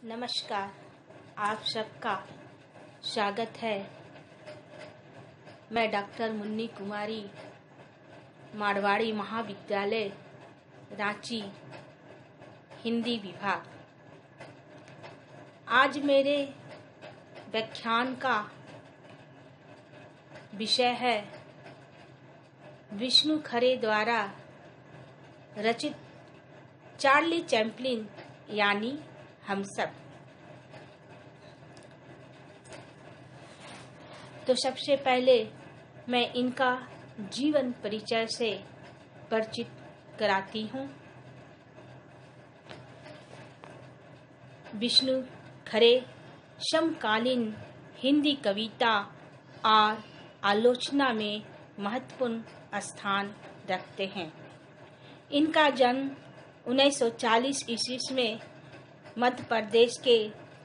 नमस्कार। आप सबका स्वागत है। मैं डॉक्टर मुन्नी कुमारी, मारवाड़ी महाविद्यालय रांची, हिंदी विभाग। आज मेरे व्याख्यान का विषय है विष्णु खरे द्वारा रचित चार्ली चैपलिन यानी हम सब। तो सबसे पहले मैं इनका जीवन परिचय से परिचित कराती हूँ। विष्णु खरे समकालीन हिंदी कविता और आलोचना में महत्वपूर्ण स्थान रखते हैं। इनका जन्म 1940 ईस्वी में मध्य प्रदेश के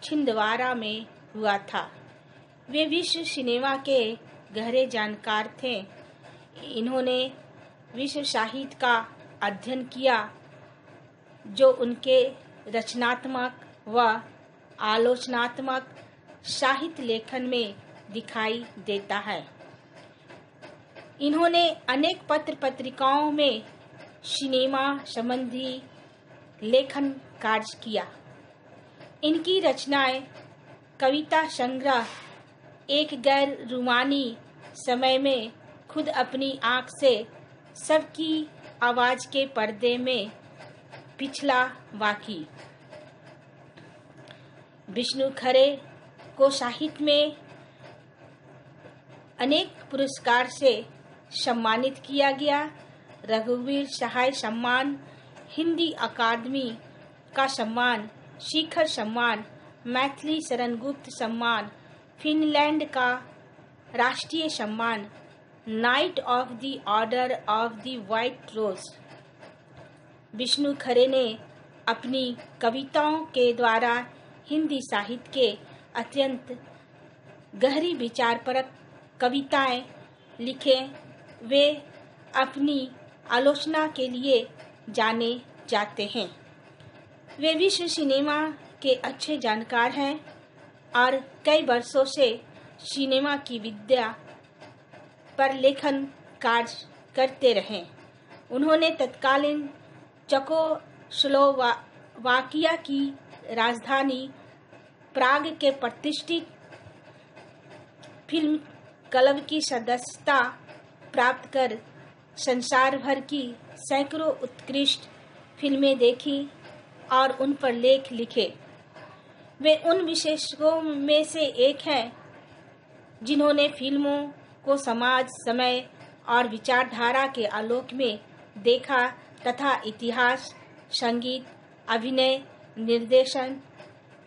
छिंदवाड़ा में हुआ था। वे विश्व सिनेमा के गहरे जानकार थे। इन्होंने विश्व साहित्य का अध्ययन किया, जो उनके रचनात्मक व आलोचनात्मक साहित्य लेखन में दिखाई देता है। इन्होंने अनेक पत्र पत्रिकाओं में सिनेमा संबंधी लेखन कार्य किया। इनकी रचनाएं कविता संग्रह एक गैर रूमानी समय में खुद अपनी आंख से सबकी आवाज के पर्दे में पिछला वाकी। विष्णु खरे को साहित्य में अनेक पुरस्कार से सम्मानित किया गया। रघुवीर सहाय सम्मान, हिंदी अकादमी का सम्मान, शिखर सम्मान, मैथिली शरण गुप्त सम्मान, फिनलैंड का राष्ट्रीय सम्मान, knight of the order of the white rose. Vishnu Khare ने अपनी कविताओं के द्वारा हिंदी साहित्य के अत्यंत गहरी विचारपरक कविताएं लिखे। वे अपनी आलोचना के लिए जाने जाते हैं। वे विश्व सिनेमा के अच्छे जानकार हैं और कई वर्षों से सिनेमा की विद्या पर लेखन कार्य करते रहे। उन्होंने तत्कालीन चेकोस्लोवाकिया की राजधानी प्राग के प्रतिष्ठित फिल्म क्लब की सदस्यता प्राप्त कर संसार भर की सैकड़ों उत्कृष्ट फिल्में देखी और उन पर लेख लिखे। वे उन विशेषज्ञों में से एक हैं जिन्होंने फिल्मों को समाज, समय और विचारधारा के आलोक में देखा तथा इतिहास, संगीत, अभिनय, निर्देशन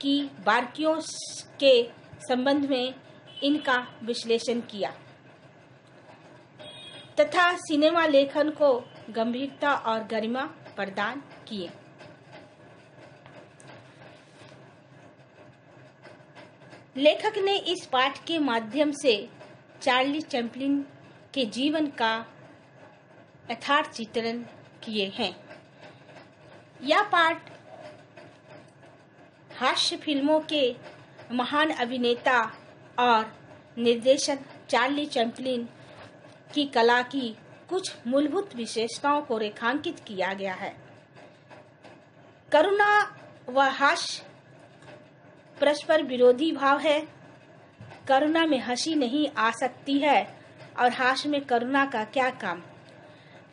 की बारीकियों के संबंध में इनका विश्लेषण किया तथा सिनेमा लेखन को गंभीरता और गरिमा प्रदान किए। लेखक ने इस पाठ के माध्यम से चार्ली चैपलिन के जीवन का यथार्थ चित्रण किए हैं। यह पाठ हास्य फिल्मों के महान अभिनेता और निर्देशक चार्ली चैपलिन की कला की कुछ मूलभूत विशेषताओं को रेखांकित किया गया है। करुणा व हास्य परस्पर विरोधी भाव है। करुणा में हंसी नहीं आ सकती है और हास्य में करुणा का क्या काम।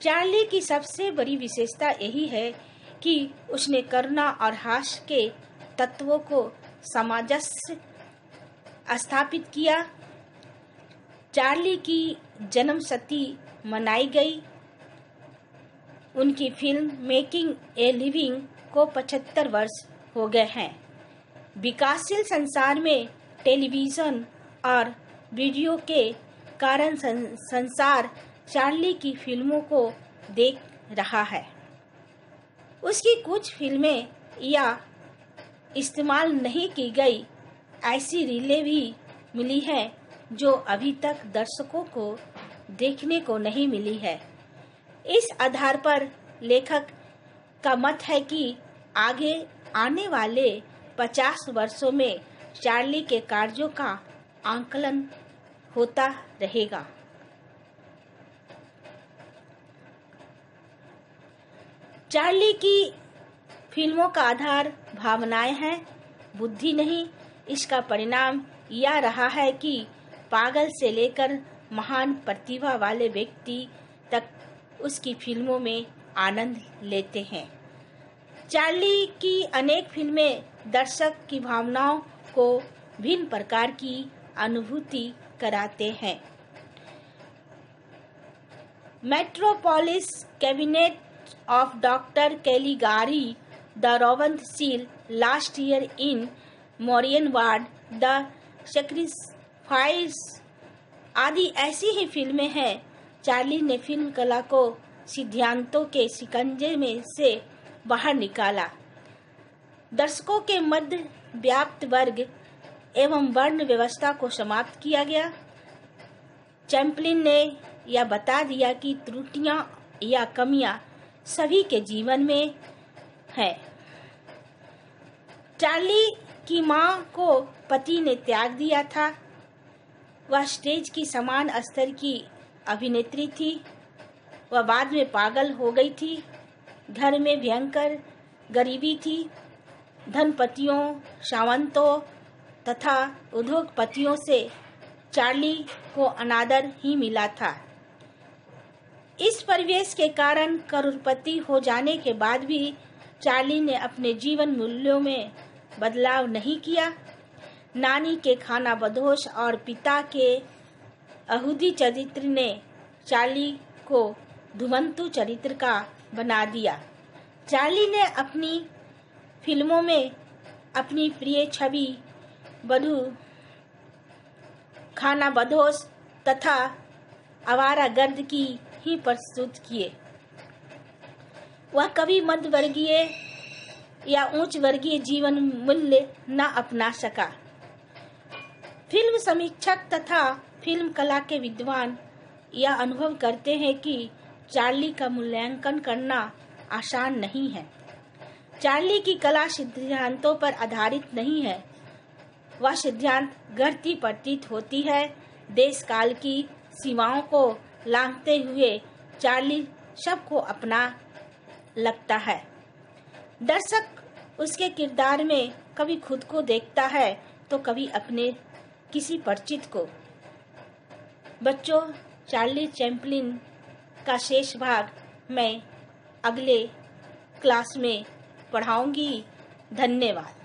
चार्ली की सबसे बड़ी विशेषता यही है कि उसने करुणा और हास्य के तत्वों को सामंजस्य स्थापित किया। चार्ली की जन्मशती मनाई गई। उनकी फिल्म मेकिंग ए लिविंग को 75 वर्ष हो गए हैं। विकासशील संसार में टेलीविजन और वीडियो के कारण संसार चार्ली की फिल्मों को देख रहा है। उसकी कुछ फिल्में या इस्तेमाल नहीं की गई ऐसी रीलें भी मिली हैं जो अभी तक दर्शकों को देखने को नहीं मिली है। इस आधार पर लेखक का मत है कि आगे आने वाले 50 वर्षों में चार्ली के कार्यों का आंकलन होता रहेगा। चार्ली की फिल्मों का आधार भावनाएं हैं, बुद्धि नहीं। इसका परिणाम यह रहा है कि पागल से लेकर महान प्रतिभा वाले व्यक्ति तक उसकी फिल्मों में आनंद लेते हैं। चार्ली की अनेक फिल्में दर्शक की भावनाओं को भिन्न प्रकार की अनुभूति कराते हैं। Metropolis cabinet of Dr. Caligari, The Raven Seal, Last Year in Marienbad, The Sacrifice आदि ऐसी ही फिल्में हैं। चार्ली ने फिल्म कला को सिद्धांतों के शिकंजे में से बाहर निकाला। दर्शकों के मध्य व्याप्त वर्ग एवं वर्ण व्यवस्था को समाप्त किया गया। चैपलिन ने यह बता दिया कि त्रुटियां या कमियां सभी के जीवन में है। चार्ली की मां को पति ने त्याग दिया था। वह स्टेज की समान स्तर की अभिनेत्री थी। वह बाद में पागल हो गई थी। घर में भयंकर गरीबी थी। धनपतियों, सावंतों तथा उद्योगपतियों से चार्ली को अनादर ही मिला था। इस परिवेश के कारण करोड़पति हो जाने के बाद भी चार्ली ने अपने जीवन मूल्यों में बदलाव नहीं किया। नानी के खानाबदोश और पिता के अहूदी चरित्र ने चार्ली को धुमंतु चरित्र का बना दिया। चार्ली ने अपनी फिल्मों में अपनी प्रिय छवि बधू, खानाबदोश तथा आवारागर्द की ही प्रस्तुत किए। वह कभी मध्य वर्गीय या उच्च वर्गीय जीवन मूल्य न अपना सका। फिल्म समीक्षक तथा फिल्म कला के विद्वान यह अनुभव करते हैं कि चार्ली का मूल्यांकन करना आसान नहीं है। चार्ली की कला सिद्धांतों पर आधारित नहीं है। वह सिद्धांत गढ़ती प्रतीत होती है। देश काल की सीमाओं को लांघते हुए चार्ली सबको अपना लगता है। दर्शक उसके किरदार में कभी खुद को देखता है तो कभी अपने किसी परिचित को। बच्चों, चार्ली चैपलिन का शेष भाग मैं अगले क्लास में पढ़ाऊंगी। धन्यवाद।